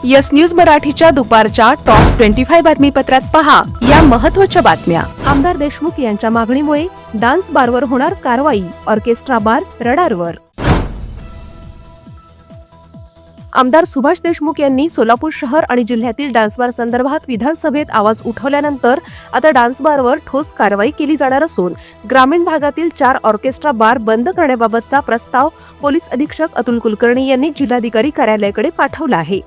Yes news मराठीच्या दुपारच्या top 25 बातमीपत्रात पहा या महत्त्वाच्या बातम्या। आमदार देशमुख यांच्या मागणीमुळे डान्स बारवर होणार कारवाई, ऑर्केस्ट्रा बार रडारवर। आमदार सुभाष देशमुख यांनी सोलापूर शहर आणि जिल्ह्यातील डान्स बार संदर्भात विधानसभेत आवाज उठवल्यानंतर आता डान्स बारवर ठोस कारवाई केली जाणार असून ग्रामीण भागातील 4 ऑर्केस्ट्रा बार बंद करण्याबाबतचा प्रस्ताव पोलीस अधीक्षक अतुल कुलकर्णी यांनी जिल्हाधिकारी कार्यालयाकडे पाठवला आहे।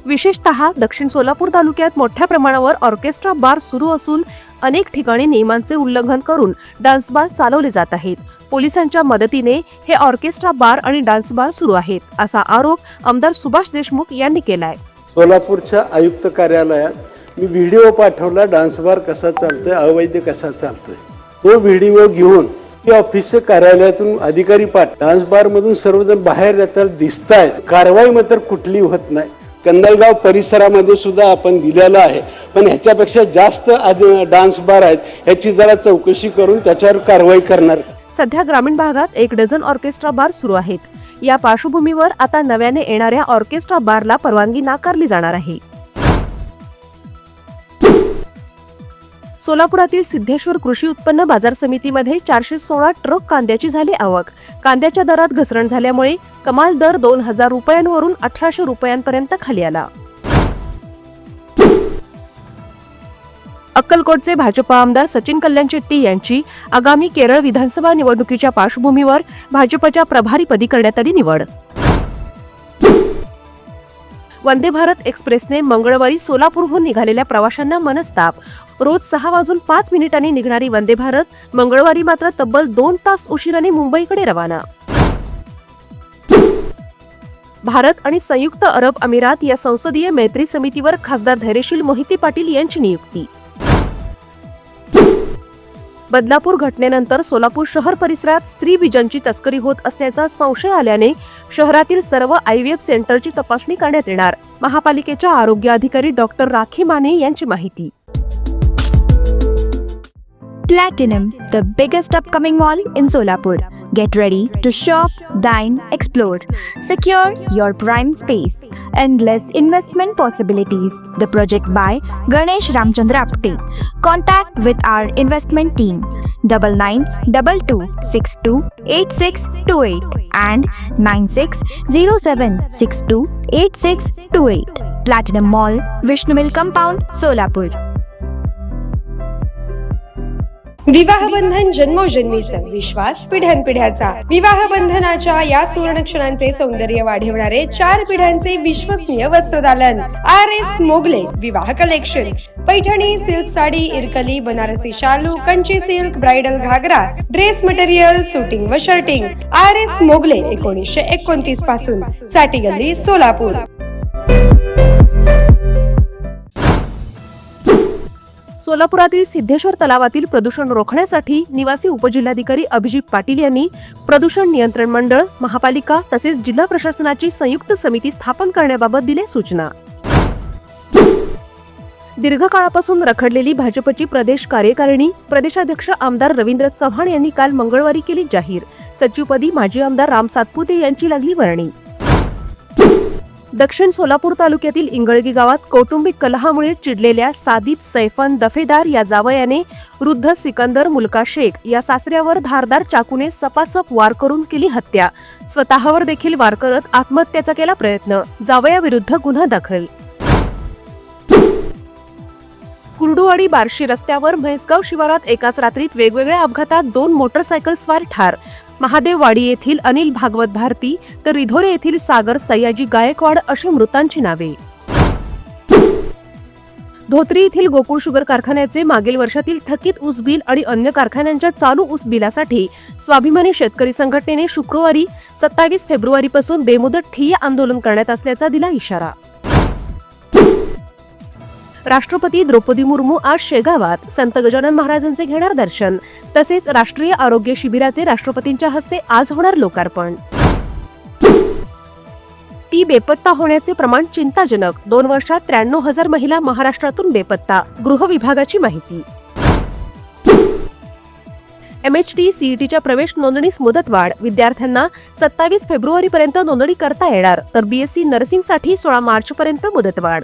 विशेषतः दक्षिण सोलापूर तालुक्यात मोठ्या प्रमाणावर ऑर्केस्ट्रा बार सुरू असून अनेक ठिकाणी नियमांचे उल्लंघन करून डान्स बार चालवले जात आहेत। पोलिसांच्या मदतीने हे ऑर्केस्ट्रा बार आणि डान्स बार सुरू आहेत, असा आरोप आमदार सुभाष देशमुख यांनी केलाय। सोलापूरच्या आयुक्त कार्यालयात मी व्हिडिओ पाठवला, डान्स बार कसा चालतोय, अवैध कसा चालतोय। तो व्हिडिओ घेऊन ते ऑफिसच्या कार्यालयातून अधिकारी डान्स बार मधून सर्वजण बाहेर येतात दिसतायत, कारवाई मात्र कुठली होत नाही। कंदलगाव परिसरामध्ये सुद्धा आपण दिलेला आहे, पण ह्याच्यापेक्षा जास्त डान्स बार आहेत, ह्याची जरा चौकशी करून त्याच्यावर कारवाई करणार। सध्या ग्रामीण भागात 1 डझन ऑर्केस्ट्रा बार सुरू आहेत। या पार्श्वभूमीवर आता नव्याने येणाऱ्या ऑर्केस्ट्रा बारला परवानगी नाकारली जाणार आहे। सोलापुरातील सिद्धेश्वर कृषी उत्पन्न बाजार समितीमध्ये 416 ट्रक कांद्याची झाली आवक। कांद्याच्या दरात घसरण झाल्यामुळे कमाल दर 2000 रुपयांवरून 1800 रुपयांपर्यंत खाली आला। अक्कलकोटचे भाजपा आमदार सचिन कल्याण शेट्टी यांची आगामी केरळ विधानसभा निवडणुकीच्या पार्श्वभूमीवर भाजपच्या प्रभारीपदी करण्यात आली निवड। वंदे भारत एक्सप्रेसने मंगळवारी सोलापूरहून निघालेल्या प्रवाशांना मनस्ताप। रोज 6:05 निघणारी वंदे भारत मंगळवारी मात्र तब्बल 2 तास उशिराने मुंबईकडे रवाना। भारत आणि संयुक्त अरब अमिरात या संसदीय मैत्री समितीवर खासदार धैर्यशील मोहिते पाटील यांची नियुक्ती। बदलापूर घटनेनंतर सोलापूर शहर परिसरात स्त्री बीजांची तस्करी होत असल्याचा संशय आल्याने शहरातील सर्व IVF सेंटरची तपासणी करण्यात येणार, महापालिकेच्या आरोग्य अधिकारी डॉक्टर राखी माने यांची माहिती। Platinum, the biggest upcoming mall in Solapur. Get ready to shop, dine, explore. Secure your prime space. Endless investment possibilities. The project by Ganesh Ramchandra Apte. Contact with our investment team 9922628628 and 9607628628. Platinum Mall, Vishnuville Compound, Solapur. विवाह बंधन जन्मोजन्मीचा विश्वास पिढ्यानपिढ्याचा। विवाह बंधनाच्या या सुवर्ण क्षणांचे सौंदर्य वाढवणारे 4 पिढ्यांचे विश्वसनीय वस्त्रदालन RS Mughal-e विवाह collection. Paithani silk sari, इरकली, Banarasi शालू, Kanchi silk, bridal घागरा, dress material, shooting व शर्टिंग। RS मोगले 1929 पासून, साठी गल्ली, सोलापूर। सोलापुरातील सिद्धेश्वर तलावातील प्रदूषण रोखण्यासाठी निवासी उपजिल्हाधिकारी अभिजित पाटील यांनी प्रदूषण नियंत्रण मंडळ, महापालिका तसेच जिल्हा प्रशासनाची संयुक्त समिती स्थापन करण्याबाबत दिल्या सूचना। दीर्घकाळापासून रखडलेली भाजपची प्रदेश कार्यकारिणी प्रदेशाध्यक्ष आमदार रवींद्र चव्हाण यांनी काल मंगळवारी केली जाहीर। सचिवपदी माजी आमदार राम सातपुते यांची लागली वर्णी। दक्षिण सोलापूर तालुक्यातील इंगळगी गावात कौटुंबिक कलहामुळे चिडलेल्या सादिब सैफन दफेदार या जावयाने वृद्ध सिकंदर मुलका शेख या सासऱ्यावर धारदार चाकूने सपासप वार करून केली हत्या। स्वतःवर देखील वार करत आत्महत्येचा केला प्रयत्न, जावयाविरुद्ध गुन्हा दाखल। कुर्डुवाडी बार्शी रस्त्यावर म्हैसगाव शिवारात एकाच रात्रीत वेगवेगळ्या अपघातात 2 मोटरसायकल स्वार ठार। महादेववाडी येथील अनिल भागवत भारती तर रिधोरे येथील सागर सयाजी गायकवाड अशी मृतांची नावे। धोत्री येथील गोकुळ शुगर कारखान्याचे मागील वर्षातील थकीत ऊस बिल आणि अन्य कारखान्यांच्या चालू ऊस बिलासाठी स्वाभिमानी शेतकरी संघटनेने शुक्रवारी 27 फेब्रुवारीपासून बेमुदत ठिय्या आंदोलन करण्यात असल्याचा दिला इशारा। राष्ट्रपती द्रौपदी मुर्मू आज शेगावात संत गजानन महाराजांचे घेणार दर्शन, तसेच राष्ट्रीय आरोग्य शिबिराचे राष्ट्रपतींच्या हस्ते आज होणार लोकार्पण। ती बेपत्ता होण्याचे प्रमाण चिंताजनक, 2 वर्षात 93,000 महिला महाराष्ट्रातून बेपत्ता, गृह विभागाची माहिती। MHT CETच्या प्रवेश नोंदणीस मुदतवाढ. विद्यार्थ्यांना 27 फेब्रुवारीपर्यंत नोंदणी करता येणार, तर BSc नर्सिंगसाठी 16 मार्चपर्यंत मुदतवाढ.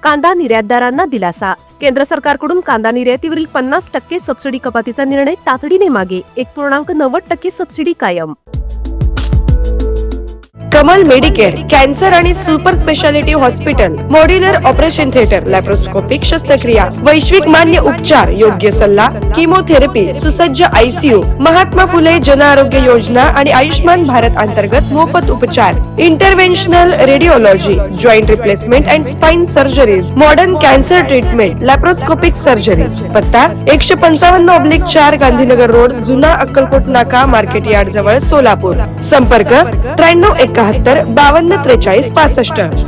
कांदा निर्यातदारांना दिलासा. केंद्र सरकारकडून कांदा निर्यातीवरील 50% सबसिडी कपातीचा निर्णय तातडीने मागे. 1.90% सबसिडी कायम. कमल मेडिकेअर कॅन्सर आणि super speciality hospital, modular operation theatre, laparoscopic शस्त्रक्रिया, वैश्विक मान्य उपचार, योग्य सल्ला, किमोथेरपी, सुसज्ज ICU, महात्मा फुले जन आरोग्य योजना आणि आयुष्मान भारत अंतर्गत मोफत उपचार, interventional radiology, joint replacement and spine surgeries, modern cancer treatment, laparoscopic surgeries. पत्ता 155/4 गांधीनगर रोड, जुना अक्कलकोट नाका, मार्केट यार्ड जवळ, सोलापूर. संपर्क 9371 52 43 65.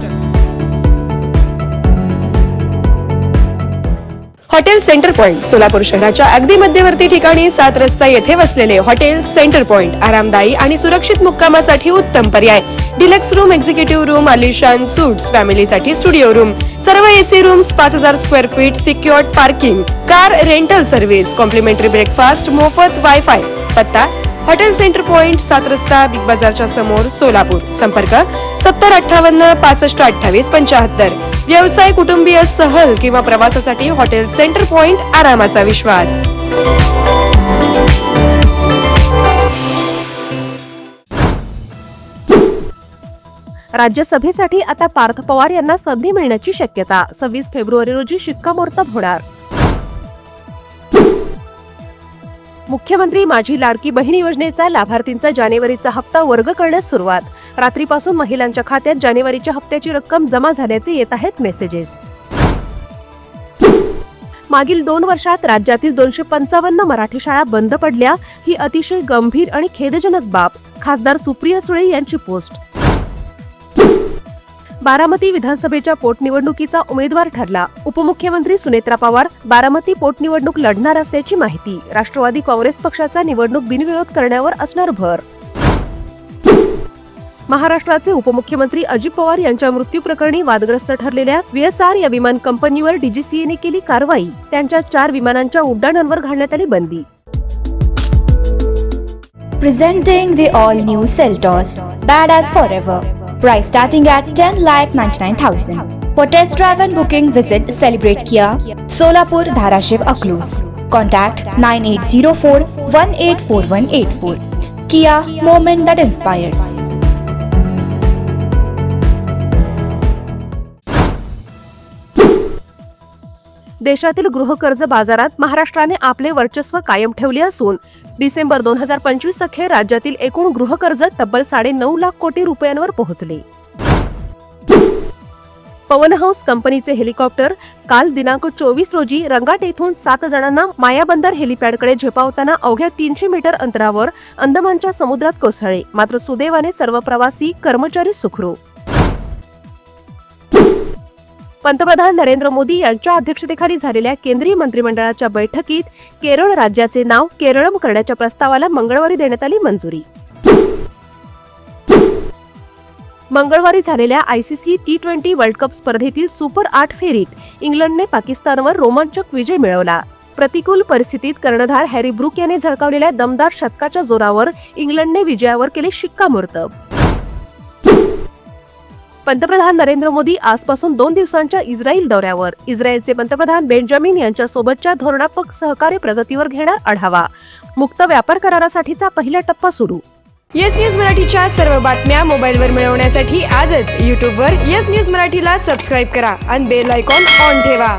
हॉटेल सेंटर पॉइंट सोलापूर शहराच्या अगदी मध्यवर्ती ठिकाणी 7 रस्ता येथे वसलेले हॉटेल सेंटर पॉइंट आरामदायी आणि सुरक्षित मुक्कामासाठी उत्तम पर्याय. डिलक्स रूम, एक्झिक्युटिव्ह रूम, आलिशान सूट्स, फॅमिलीसाठी स्टुडिओ रूम, सर्व AC rooms, 5000 square feet, secured parking, car rental service, complimentary breakfast, मोफत वायफाय. पत्ता हॉटेल सेंटर पॉइंट 7 रस्ता बिग बाजारच्या समोर, सोलापूर. संपर्क 7058 65 28 75. व्यवसाय, कुटुंबीय, सहल किंवा प्रवासासाठी हॉटेल सेंटर पॉइंट आरामाचा विश्वास. राज्यसभेसाठी आता पार्थ पवार यांना संधी मिळण्याची शक्यता. 26 फेब्रुवारी रोजी शिक्कामोर्तब होणार. मुख्यमंत्री माझी लाडकी बहीण योजनेचा लाभार्थींचा जानेवारीचा हप्ता वर्ग करण्यास सुरुवात. रात्रीपासून महिलांच्या खात्यात जानेवारीच्या हप्त्याची रक्कम जमा झाल्याचे येत आहेत मेसेजेस. मागील 2 वर्षात राज्यातील 255 मराठी शाळा बंद पडल्या. ही अतिशय गंभीर आणि खेदजनक बाब. खासदार सुप्रिया सुळे यांची पोस्ट. बारामती विधानसभेच्या पोटनिवडणुकीचा उमेदवार ठरला. उपमुख्यमंत्री सुनेत्रा पवार बारामती पोटनिवडणूक लढणार असल्याची माहिती. राष्ट्रवादी काँग्रेस पक्षाचा निवडणूक बिनविरोध करण्यावर असणार भर. महाराष्ट्राचे उपमुख्यमंत्री अजित पवार यांच्या मृत्यू प्रकरणी वादग्रस्त ठरलेल्या VSR या विमान कंपनीवर DGCA ने केली कारवाई. त्यांच्या 4 विमानांच्या उड्डाणांवर घालण्यात आली बंदी. Presenting the all-new Seltos, badass forever. Price starting at 10,99,000. For test drive and booking, visit Celebrate Kia, Solapur, Dharashiv, Aklus. Contact 9804-184184. Kia, moment that inspires. देशातील गृहकर्ज बाजारात महाराष्ट्राने आपले वर्चस्व कायम ठेवले असून डिसेंबर 2025 अखेर राज्यातील एकूण गृहकर्ज तब्बल 9.5 लाख कोटी रुपयांवर पोहोचले. पवन हंस कंपनीचे हेलिकॉप्टर काल दिनांक 24 रोजी रंगाट येथून 7 जणांना मायाबंदर हेलिपॅडकडे झेपावताना अवघ्या 300 मीटर अंतरावर अंदमानच्या समुद्रात कोसळले. मात्र सुदैवाने सर्व प्रवासी कर्मचारी सुखरूप. पंतप्रधान नरेंद्र मोदी यांच्या अध्यक्षतेखाली झालेल्या केंद्रीय मंत्रिमंडळाच्या बैठकीत केरळ राज्याचे नाव केरळम करण्याच्या प्रस्तावाला मंगळवारी देण्यात आली मंजुरी. मंगळवारी झालेल्या ICC T20 वर्ल्ड कप स्पर्धेतील सुपर 8 फेरीत इंग्लंडने पाकिस्तानवर रोमांचक विजय मिळवला. प्रतिकूल परिस्थितीत कर्णधार हॅरी ब्रूक याने झळकावलेल्या दमदार शतकाच्या जोरावर इंग्लंडने विजयावर केले शिक्कामोर्तब. पंतप्रधान नरेंद्र मोदी आजपासून 2 दिवसांच्या इस्रायल दौऱ्यावर. इस्रायलचे पंतप्रधान बेंजामिन यांच्यासोबतच्या धोरणात्मक सहकार्य प्रगतीवर घेणार आढावा. मुक्त व्यापार करारासाठीचा पहिला टप्पा सुरू. येस न्यूज मराठीच्या सर्व बातम्या मोबाईलवर मिळवण्यासाठी आजच YouTubeवर येस न्यूज मराठीला सबस्क्राईब करा आणि बेल आयकॉन ऑन ठेवा.